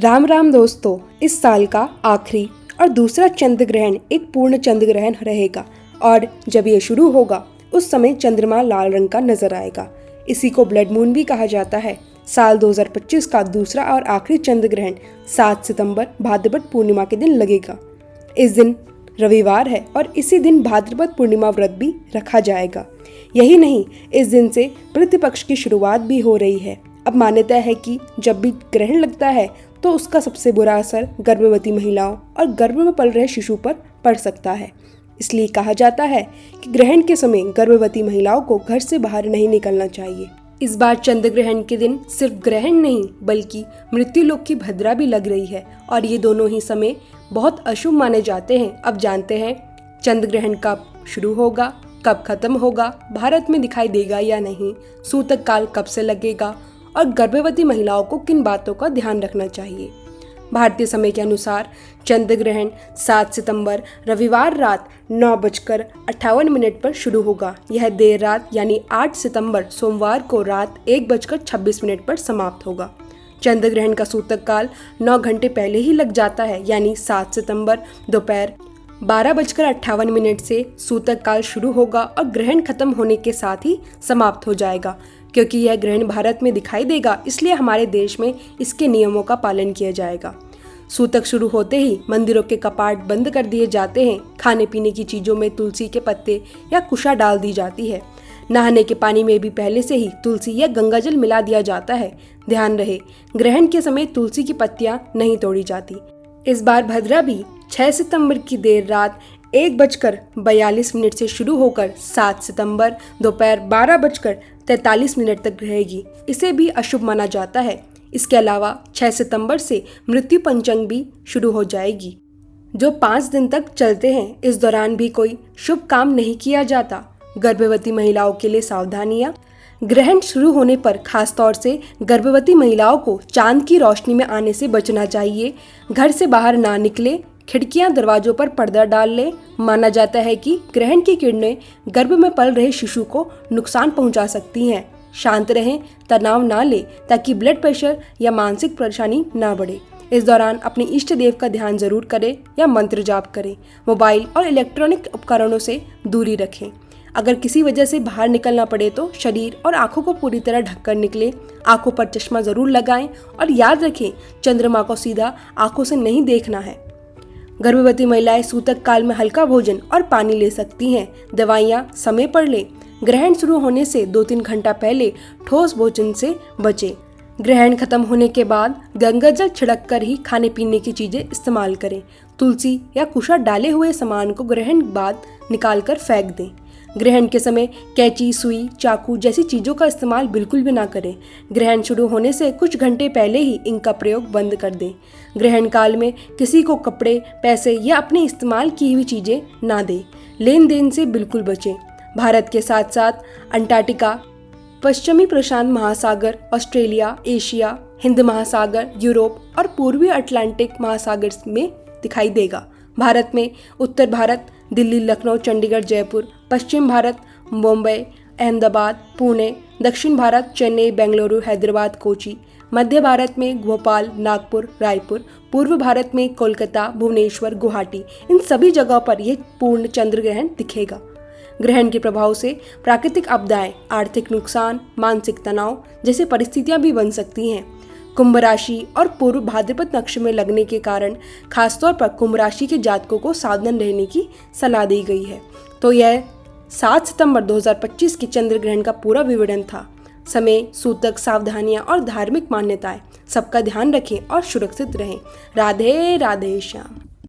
राम राम दोस्तों, इस साल का आखिरी और दूसरा चंद्र ग्रहण एक पूर्ण चंद्र ग्रहण रहेगा और जब ये शुरू होगा उस समय चंद्रमा लाल रंग का नजर आएगा। इसी को ब्लड मून भी कहा जाता है। साल 2025 का दूसरा और आखिरी चंद्र ग्रहण 7 सितंबर भाद्रपद पूर्णिमा के दिन लगेगा। इस दिन रविवार है और इसी दिन भाद्रपद पूर्णिमा व्रत भी रखा जाएगा। यही नहीं, इस दिन से प्रतिपक्ष की शुरुआत भी हो रही है। अब मान्यता है कि जब भी ग्रहण लगता है तो उसका सबसे बुरा असर गर्भवती महिलाओं और गर्भ में पल रहे शिशु पर पड़ सकता है। इसलिए कहा जाता है कि ग्रहण के समय गर्भवती महिलाओं को घर से बाहर नहीं निकलना चाहिए। इस बार चंद्र ग्रहण के दिन सिर्फ ग्रहण नहीं बल्कि मृत्यु लोक की भद्रा भी लग रही है और ये दोनों ही समय बहुत अशुभ माने जाते हैं। अब जानते हैं चंद्र ग्रहण कब शुरू होगा, कब खत्म होगा, भारत में दिखाई देगा या नहीं, सूतक काल कब से लगेगा और गर्भवती महिलाओं को किन बातों का ध्यान रखना चाहिए। भारतीय समय के अनुसार चंद्र ग्रहण 7 सितंबर रविवार रात 9:58 पर शुरू होगा। यह देर रात यानी 8 सितंबर सोमवार को रात 1:26 पर समाप्त होगा। चंद्र ग्रहण का सूतक काल 9 घंटे पहले ही लग जाता है, यानी 7 सितंबर दोपहर 12:58 से सूतक काल शुरू होगा और ग्रहण खत्म होने के साथ ही समाप्त हो जाएगा। क्योंकि यह ग्रहण भारत में दिखाई देगा, इसलिए हमारे देश में इसके नियमों का पालन किया जाएगा। सूतक शुरू होते ही मंदिरों के कपाट बंद कर दिए जाते हैं। खाने पीने की चीजों में तुलसी के पत्ते या कुशा डाल दी जाती है। नहाने के पानी में भी पहले से ही तुलसी या गंगाजल मिला दिया जाता है। ध्यान रहे, ग्रहण के समय तुलसी की पत्तियां नहीं तोड़ी जाती। इस बार भद्रा भी 6 सितंबर की देर रात 1:42 से शुरू होकर 7 सितंबर दोपहर 12:43 तक रहेगी। इसे भी अशुभ माना जाता है। इसके अलावा 6 सितंबर से मृत्यु पंचंग भी शुरू हो जाएगी, जो 5 दिन तक चलते हैं। इस दौरान भी कोई शुभ काम नहीं किया जाता। गर्भवती महिलाओं के लिए सावधानियां। ग्रहण शुरू होने पर खासतौर से गर्भवती महिलाओं को चांद की रोशनी में आने से बचना चाहिए। घर से बाहर ना निकले, खिड़कियां दरवाजों पर पर्दा डाल ले। माना जाता है कि ग्रहण की किरणें गर्भ में पल रहे शिशु को नुकसान पहुंचा सकती हैं। शांत रहें, तनाव ना ले ताकि ब्लड प्रेशर या मानसिक परेशानी ना बढ़े। इस दौरान अपने इष्ट देव का ध्यान जरूर करें या मंत्र जाप करें। मोबाइल और इलेक्ट्रॉनिक उपकरणों से दूरी रखें। अगर किसी वजह से बाहर निकलना पड़े तो शरीर और आंखों को पूरी तरह ढककर निकले। आंखों पर चश्मा जरूर लगाएं और याद रखें, चंद्रमा को सीधा आंखों से नहीं देखना है। गर्भवती महिलाएं सूतक काल में हल्का भोजन और पानी ले सकती हैं। दवाइयाँ समय पर लें। ग्रहण शुरू होने से 2-3 घंटा पहले ठोस भोजन से बचें। ग्रहण खत्म होने के बाद गंगाजल छिड़क कर ही खाने पीने की चीजें इस्तेमाल करें। तुलसी या कुशा डाले हुए सामान को ग्रहण बाद निकाल कर फेंक दें। ग्रहण के समय कैंची, सुई, चाकू जैसी चीजों का इस्तेमाल बिल्कुल भी ना करें। ग्रहण शुरू होने से कुछ घंटे पहले ही इनका प्रयोग बंद कर दें। ग्रहण काल में किसी को कपड़े, पैसे या अपने इस्तेमाल की हुई चीजें ना दें। लेन देन से बिल्कुल बचें। भारत के साथ साथ अंटार्कटिका, पश्चिमी प्रशांत महासागर, ऑस्ट्रेलिया, एशिया, हिंद महासागर, यूरोप और पूर्वी अटलांटिक महासागर में दिखाई देगा। भारत में उत्तर भारत दिल्ली, लखनऊ, चंडीगढ़, जयपुर, पश्चिम भारत मुंबई, अहमदाबाद, पुणे, दक्षिण भारत चेन्नई, बेंगलुरु, हैदराबाद, कोची, मध्य भारत में भोपाल, नागपुर, रायपुर, पूर्व भारत में कोलकाता, भुवनेश्वर, गुवाहाटी, इन सभी जगहों पर यह पूर्ण चंद्र ग्रहण दिखेगा। ग्रहण के प्रभाव से प्राकृतिक आपदाएं, आर्थिक नुकसान, मानसिक तनाव जैसी परिस्थितियां भी बन सकती हैं। कुंभ राशि और पूर्व भाद्रपद नक्षत्र में लगने के कारण खासतौर पर कुंभ राशि के जातकों को सावधान रहने की सलाह दी गई है। तो यह 7 सितंबर 2025 के चंद्र ग्रहण का पूरा विवरण था। समय, सूतक, सावधानियां और धार्मिक मान्यताएं, सबका ध्यान रखें और सुरक्षित रहें। राधे राधे श्याम।